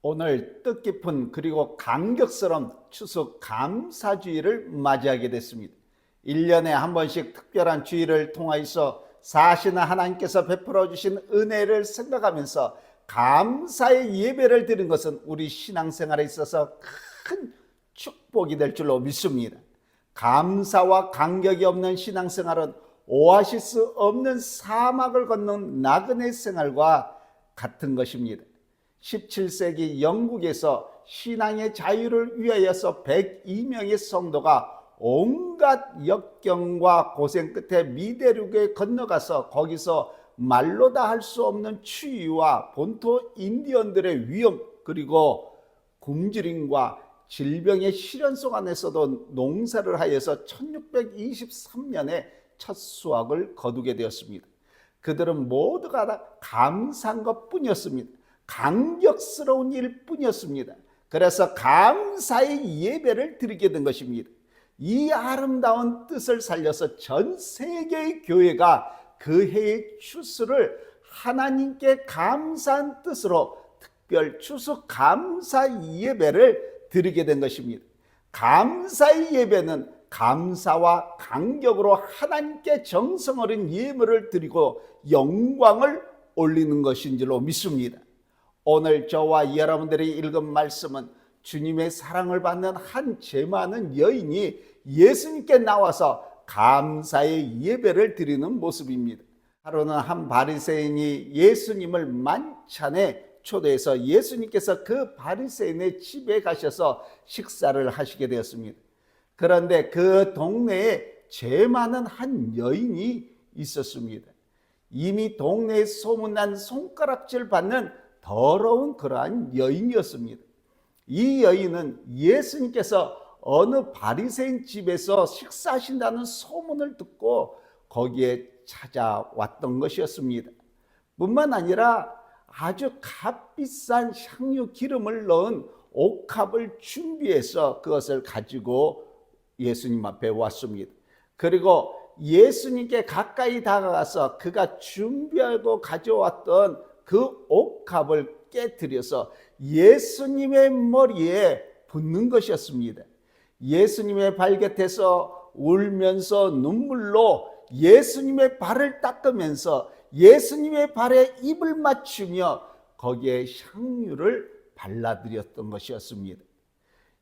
오늘 뜻깊은 그리고 감격스러운 추석 감사주일을 맞이하게 됐습니다. 1년에 한 번씩 특별한 주일을 통하여서 사시는 하나님께서 베풀어 주신 은혜를 생각하면서 감사의 예배를 드리는 것은 우리 신앙생활에 있어서 큰 축복이 될 줄로 믿습니다. 감사와 간격이 없는 신앙생활은 오아시스 없는 사막을 걷는 나그네 생활과 같은 것입니다. 17세기 영국에서 신앙의 자유를 위하여서 102명의 성도가 온갖 역경과 고생 끝에 미대륙에 건너가서 거기서 말로 다 할 수 없는 추위와 본토 인디언들의 위험, 그리고 굶주림과 질병의 시련 속 안에서도 농사를 하여서 1623년에 첫 수확을 거두게 되었습니다. 그들은 모두가 다 감사한 것뿐이었습니다. 감격스러운 일뿐이었습니다. 그래서 감사의 예배를 드리게 된 것입니다. 이 아름다운 뜻을 살려서 전 세계의 교회가 그 해의 추수를 하나님께 감사한 뜻으로 특별 추수 감사 예배를 드리게 된 것입니다. 감사의 예배는 감사와 감격으로 하나님께 정성 어린 예물을 드리고 영광을 올리는 것인 줄로 믿습니다. 오늘 저와 여러분들이 읽은 말씀은 주님의 사랑을 받는 한 죄 많은 여인이 예수님께 나와서 감사의 예배를 드리는 모습입니다. 하루는 한 바리새인이 예수님을 만찬에 초대해서 예수님께서 그 바리새인의 집에 가셔서 식사를 하시게 되었습니다. 그런데 그 동네에 죄 많은 한 여인이 있었습니다. 이미 동네에 소문난 손가락질 받는 더러운 그러한 여인이었습니다. 이 여인은 예수님께서 어느 바리새인 집에서 식사하신다는 소문을 듣고 거기에 찾아왔던 것이었습니다. 뿐만 아니라 아주 값비싼 향유 기름을 넣은 옥합을 준비해서 그것을 가지고 예수님 앞에 왔습니다. 그리고 예수님께 가까이 다가가서 그가 준비하고 가져왔던 그 옥합을 깨뜨려서 예수님의 머리에 붓는 것이었습니다. 예수님의 발곁에서 울면서 눈물로 예수님의 발을 닦으면서 예수님의 발에 입을 맞추며 거기에 향유를 발라드렸던 것이었습니다.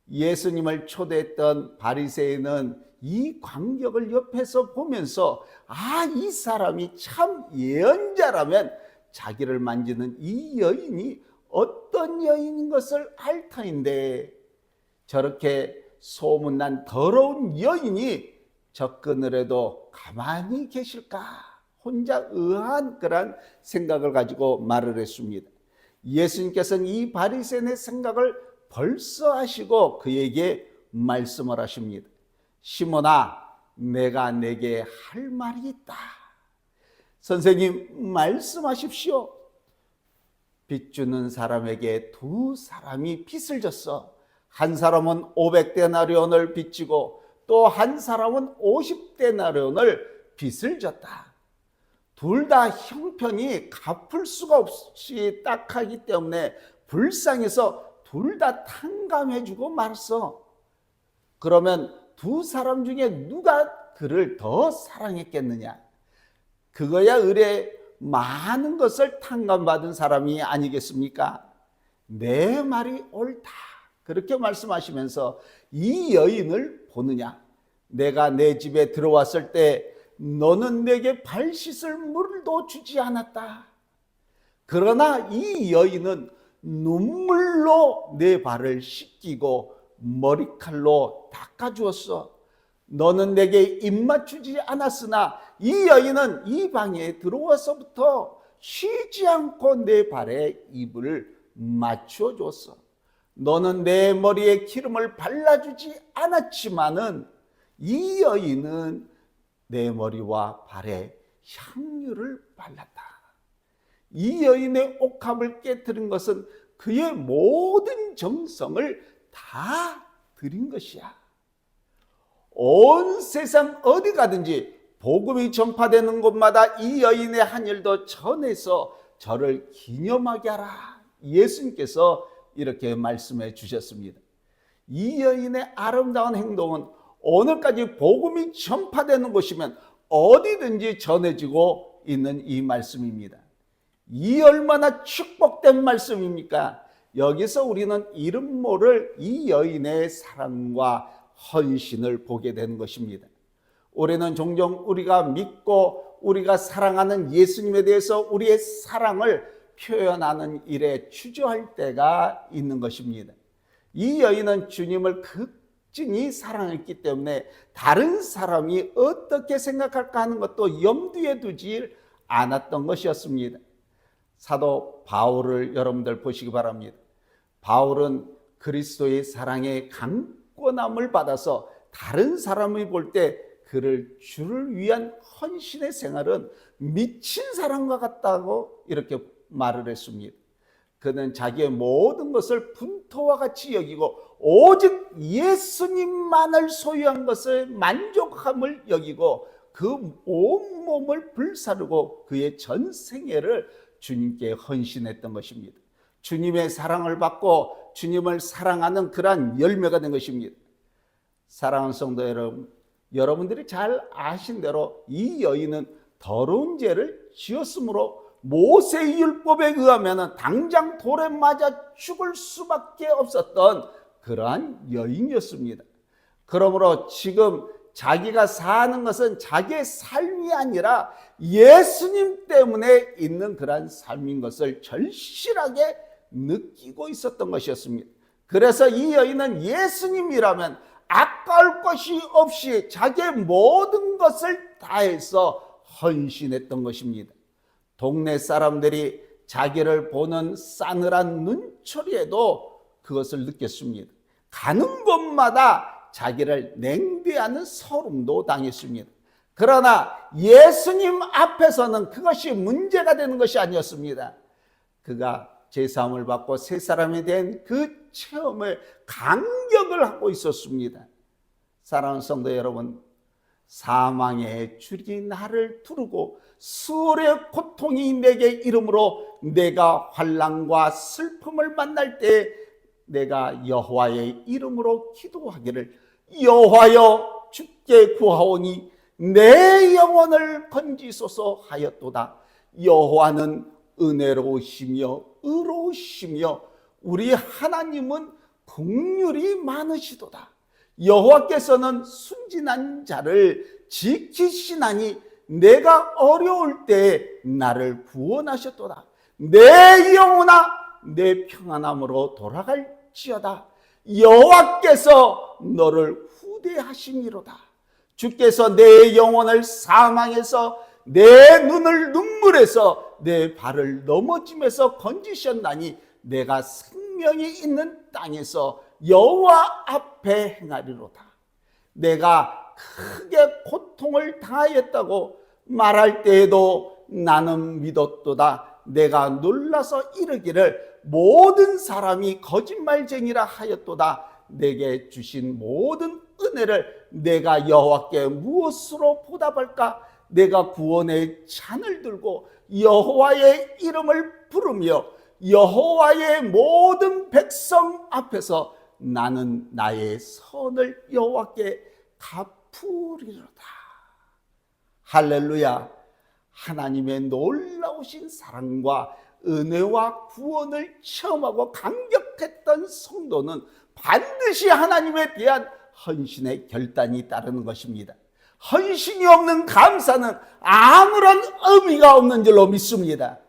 예수님을 초대했던 바리새인은 이 광경을 옆에서 보면서 이 사람이 참 예언자라면 자기를 만지는 이 여인이 어떤 여인인 것을 알 터인데 저렇게 소문난 더러운 여인이 접근을 해도 가만히 계실까? 혼자 의아한 그런 생각을 가지고 말을 했습니다. 예수님께서는 이 바리새인의 생각을 벌써 하시고 그에게 말씀을 하십니다. 시몬아, 내가 내게 할 말이 있다. 선생님, 말씀하십시오. 빚 주는 사람에게 두 사람이 빚을 졌어. 한 사람은 500데나리온을 빚지고 또 한 사람은 50데나리온을 빚을 졌다. 둘 다 형편이 갚을 수가 없이 딱하기 때문에 불쌍해서 둘 다 탕감해주고 말았어. 그러면 두 사람 중에 누가 그를 더 사랑했겠느냐? 그거야 의뢰 많은 것을 탕감받은 사람이 아니겠습니까? 내 말이 옳다. 그렇게 말씀하시면서 이 여인을 보느냐? 내가 내 집에 들어왔을 때 너는 내게 발 씻을 물도 주지 않았다. 그러나 이 여인은 눈물로 내 발을 씻기고 머리칼로 닦아주었어. 너는 내게 입 맞추지 않았으나 이 여인은 이 방에 들어와서부터 쉬지 않고 내 발에 입을 맞춰줬어. 너는 내 머리에 기름을 발라주지 않았지만은 이 여인은 내 머리와 발에 향유를 발랐다. 이 여인의 옥합을 깨뜨린 것은 그의 모든 정성을 다 드린 것이야. 온 세상 어디 가든지 복음이 전파되는 곳마다 이 여인의 한 일도 전해서 저를 기념하게 하라. 예수님께서 이렇게 말씀해 주셨습니다. 이 여인의 아름다운 행동은 오늘까지 복음이 전파되는 곳이면 어디든지 전해지고 있는 이 말씀입니다. 이 얼마나 축복된 말씀입니까? 여기서 우리는 이름 모를 이 여인의 사랑과 헌신을 보게 되는 것입니다. 우리는 종종 우리가 믿고 우리가 사랑하는 예수님에 대해서 우리의 사랑을 표현하는 일에 주저할 때가 있는 것입니다. 이 여인은 주님을 극진히 사랑했기 때문에 다른 사람이 어떻게 생각할까 하는 것도 염두에 두지 않았던 것이었습니다. 사도 바울을 여러분들 보시기 바랍니다. 바울은 그리스도의 사랑의 강권함을 받아서 다른 사람이 볼 때 그를 주를 위한 헌신의 생활은 미친 사람과 같다고 이렇게 말을 했습니다. 그는 자기의 모든 것을 분토와 같이 여기고 오직 예수님만을 소유한 것을 만족함을 여기고 그 온몸을 불사르고 그의 전생애를 주님께 헌신했던 것입니다. 주님의 사랑을 받고 주님을 사랑하는 그러한 열매가 된 것입니다. 사랑하는 성도 여러분, 여러분들이 잘 아신 대로 이 여인은 더러운 죄를 지었으므로 모세의 율법에 의하면 당장 돌에 맞아 죽을 수밖에 없었던 그러한 여인이었습니다. 그러므로 지금 자기가 사는 것은 자기의 삶이 아니라 예수님 때문에 있는 그러한 삶인 것을 절실하게 느끼고 있었던 것이었습니다. 그래서 이 여인은 예수님이라면 아까울 것이 없이 자기의 모든 것을 다해서 헌신했던 것입니다. 동네 사람들이 자기를 보는 싸늘한 눈초리에도 그것을 느꼈습니다. 가는 곳마다 자기를 냉대하는 서름도 당했습니다. 그러나 예수님 앞에서는 그것이 문제가 되는 것이 아니었습니다. 그가 제사함을 받고 새 사람이 된 그 체험을 감격을 하고 있었습니다. 사랑하는 성도 여러분, 사망의 줄이 나를 두르고 수월의 고통이 내게 이름으로 내가 환난과 슬픔을 만날 때 내가 여호와의 이름으로 기도하기를 여호와여 주께 구하오니 내 영혼을 건지소서 하였도다. 여호와는 은혜로우시며 의로우시며 우리 하나님은 긍휼이 많으시도다. 여호와께서는 순진한 자를 지키시나니 내가 어려울 때 나를 구원하셨도다. 내 영혼아 내 평안함으로 돌아갈지어다. 여호와께서 너를 후대하심이로다. 주께서 내 영혼을 사망에서 내 눈을 눈물에서 내 발을 넘어짐에서 건지셨나니 내가 생명이 있는 땅에서 여호와 앞에 행하리로다. 내가 크게 고통을 당하였다고 말할 때에도 나는 믿었도다. 내가 놀라서 이르기를 모든 사람이 거짓말쟁이라 하였도다. 내게 주신 모든 은혜를 내가 여호와께 무엇으로 보답할까? 내가 구원의 잔을 들고 여호와의 이름을 부르며 여호와의 모든 백성 앞에서 나는 나의 선을 여호와께 갚으리로다. 할렐루야. 하나님의 놀라우신 사랑과 은혜와 구원을 체험하고 감격했던 성도는 반드시 하나님에 대한 헌신의 결단이 따르는 것입니다. 헌신이 없는 감사는 아무런 의미가 없는 줄로 믿습니다.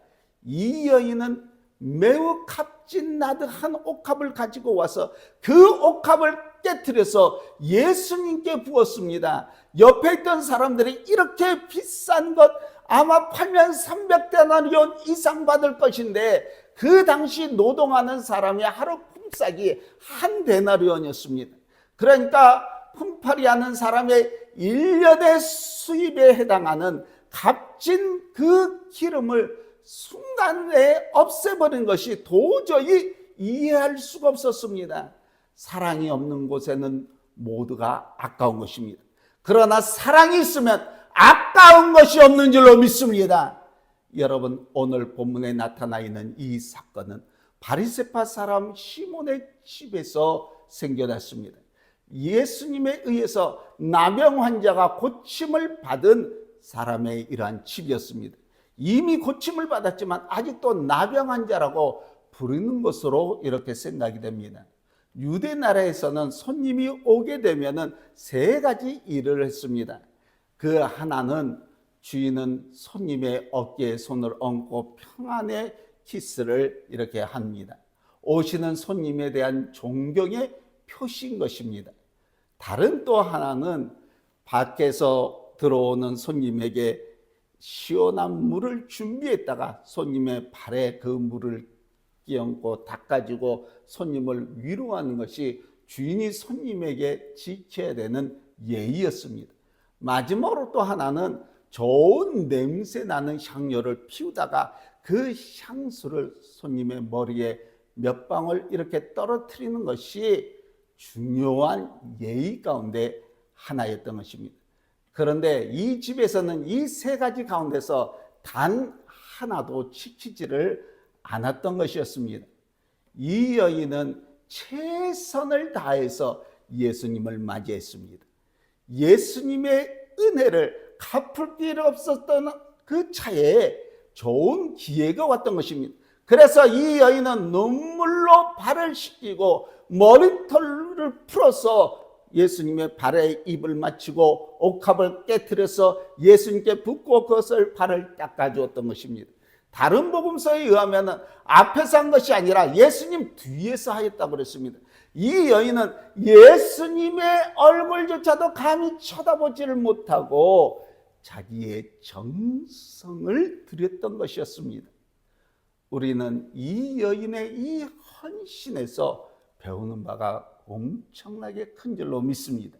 이 여인은 매우 값진 나드한 옥합을 가지고 와서 그 옥합을 깨트려서 예수님께 부었습니다. 옆에 있던 사람들이 이렇게 비싼 것 아마 팔면 300데나리온 이상 받을 것인데 그 당시 노동하는 사람이 하루 품삯이 한 데나리온이었습니다. 그러니까 품팔이 하는 사람의 1년의 수입에 해당하는 값진 그 기름을 순간에 없애버린 것이 도저히 이해할 수가 없었습니다. 사랑이 없는 곳에는 모두가 아까운 것입니다. 그러나 사랑이 있으면 아까운 것이 없는 줄로 믿습니다. 여러분, 오늘 본문에 나타나 있는 이 사건은 바리새파 사람 시몬의 집에서 생겨났습니다. 예수님에 의해서 나병 환자가 고침을 받은 사람의 이러한 집이었습니다. 이미 고침을 받았지만 아직도 나병 환자라고 부르는 것으로 이렇게 생각이 됩니다. 유대 나라에서는 손님이 오게 되면은 세 가지 일을 했습니다. 그 하나는 주인은 손님의 어깨에 손을 얹고 평안의 키스를 이렇게 합니다. 오시는 손님에 대한 존경의 표시인 것입니다. 다른 또 하나는 밖에서 들어오는 손님에게 시원한 물을 준비했다가 손님의 발에 그 물을 끼얹고 닦아주고 손님을 위로하는 것이 주인이 손님에게 지켜야 되는 예의였습니다. 마지막으로 또 하나는 좋은 냄새 나는 향료를 피우다가 그 향수를 손님의 머리에 몇 방울 이렇게 떨어뜨리는 것이 중요한 예의 가운데 하나였던 것입니다. 그런데 이 집에서는 이 세 가지 가운데서 단 하나도 지키지를 않았던 것이었습니다. 이 여인은 최선을 다해서 예수님을 맞이했습니다. 예수님의 은혜를 갚을 길이 없었던 그 차에 좋은 기회가 왔던 것입니다. 그래서 이 여인은 눈물로 발을 씻기고 머리털을 풀어서 예수님의 발에 입을 맞추고 옥합을 깨트려서 예수님께 붓고 그것을 발을 닦아주었던 것입니다. 다른 복음서에 의하면 앞에서 한 것이 아니라 예수님 뒤에서 하였다고 그랬습니다. 이 여인은 예수님의 얼굴조차도 감히 쳐다보지를 못하고 자기의 정성을 드렸던 것이었습니다. 우리는 이 여인의 이 헌신에서 배우는 바가 엄청나게 큰 줄로 믿습니다.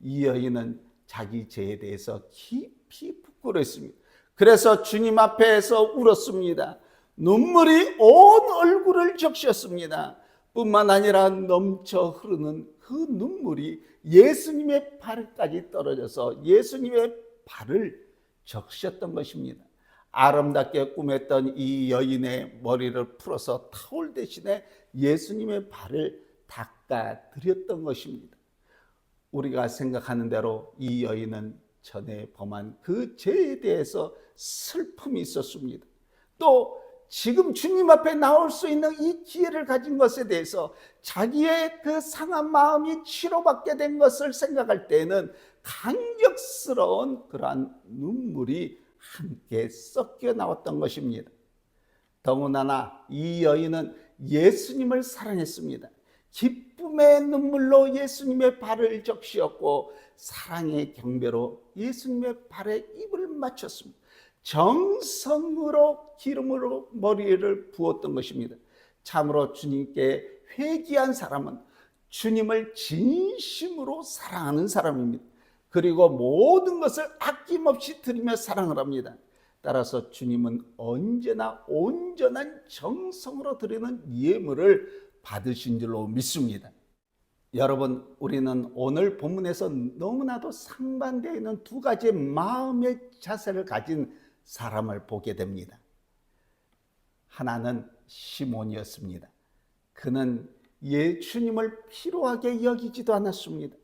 이 여인은 자기 죄에 대해서 깊이 부끄러웠습니다. 그래서 주님 앞에서 울었습니다. 눈물이 온 얼굴을 적셨습니다. 뿐만 아니라 넘쳐 흐르는 그 눈물이 예수님의 발까지 떨어져서 예수님의 발을 적셨던 것입니다. 아름답게 꾸몄던 이 여인의 머리를 풀어서 타올 대신에 예수님의 발을 닦아드렸던 것입니다. 우리가 생각하는 대로 이 여인은 전에 범한 그 죄에 대해서 슬픔이 있었습니다. 또 지금 주님 앞에 나올 수 있는 이 기회를 가진 것에 대해서 자기의 그 상한 마음이 치료받게 된 것을 생각할 때에는 감격스러운 그러한 눈물이 함께 섞여 나왔던 것입니다. 더군다나 이 여인은 예수님을 사랑했습니다. 기쁨의 눈물로 예수님의 발을 적시었고 사랑의 경배로 예수님의 발에 입을 맞췄습니다. 정성으로 기름으로 머리를 부었던 것입니다. 참으로 주님께 회개한 사람은 주님을 진심으로 사랑하는 사람입니다. 그리고 모든 것을 아낌없이 드리며 사랑을 합니다. 따라서 주님은 언제나 온전한 정성으로 드리는 예물을 받으신 줄로 믿습니다. 여러분, 우리는 오늘 본문에서 너무나도 상반되어 있는 두 가지의 마음의 자세를 가진 사람을 보게 됩니다. 하나는 시몬이었습니다. 그는 예수님을 필요하게 여기지도 않았습니다.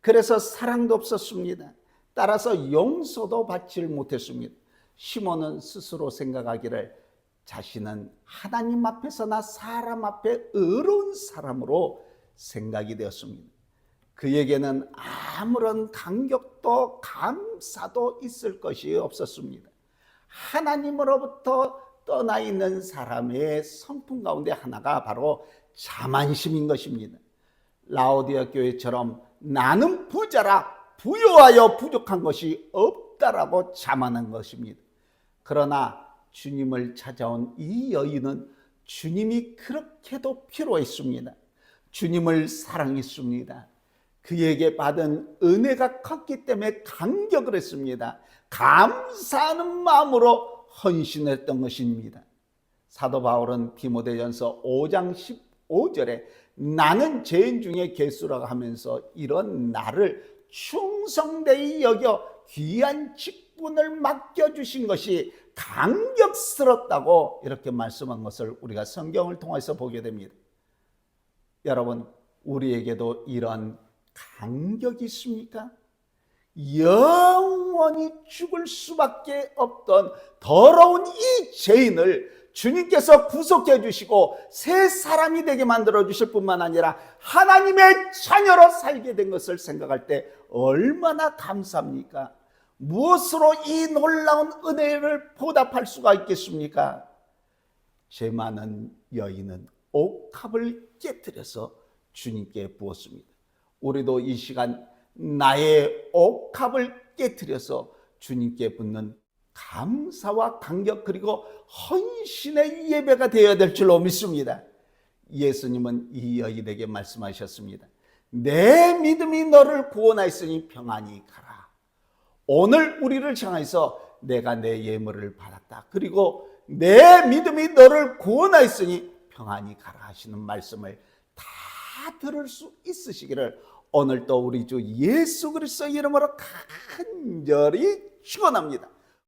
그래서 사랑도 없었습니다. 따라서 용서도 받지 못했습니다. 시몬은 스스로 생각하기를 자신은 하나님 앞에서나 사람 앞에 의로운 사람으로 생각이 되었습니다. 그에게는 아무런 감격도 감사도 있을 것이 없었습니다. 하나님으로부터 떠나 있는 사람의 성품 가운데 하나가 바로 자만심인 것입니다. 라오디아 교회처럼 나는 부자라 부유하여 부족한 것이 없다라고 자만한 것입니다. 그러나 주님을 찾아온 이 여인은 주님이 그렇게도 필요했습니다. 주님을 사랑했습니다. 그에게 받은 은혜가 컸기 때문에 감격을 했습니다. 감사하는 마음으로 헌신했던 것입니다. 사도 바울은 디모데전서 5장 15절에 나는 죄인 중에 괴수라고 하면서 이런 나를 충성되이 여겨 귀한 직 10분을 맡겨주신 것이 감격스럽다고 이렇게 말씀한 것을 우리가 성경을 통해서 보게 됩니다. 여러분, 우리에게도 이런 감격이 있습니까? 영원히 죽을 수밖에 없던 더러운 이 죄인을 주님께서 구속해 주시고 새 사람이 되게 만들어 주실 뿐만 아니라 하나님의 자녀로 살게 된 것을 생각할 때 얼마나 감사합니까? 무엇으로 이 놀라운 은혜를 보답할 수가 있겠습니까? 죄 많은 여인은 옥합을 깨뜨려서 주님께 부었습니다. 우리도 이 시간 나의 옥합을 깨뜨려서 주님께 붓는 감사와 감격 그리고 헌신의 예배가 되어야 될 줄로 믿습니다. 예수님은 이 여인에게 말씀하셨습니다. 내 믿음이 너를 구원하였으니 평안히 가라. 오늘 우리를 향해서 내가 내 예물을 받았다. 그리고 내 믿음이 너를 구원하였으니 평안히 가라 하시는 말씀을 다 들을 수 있으시기를 오늘 또 우리 주 예수 그리스도의 이름으로 간절히 축원합니다.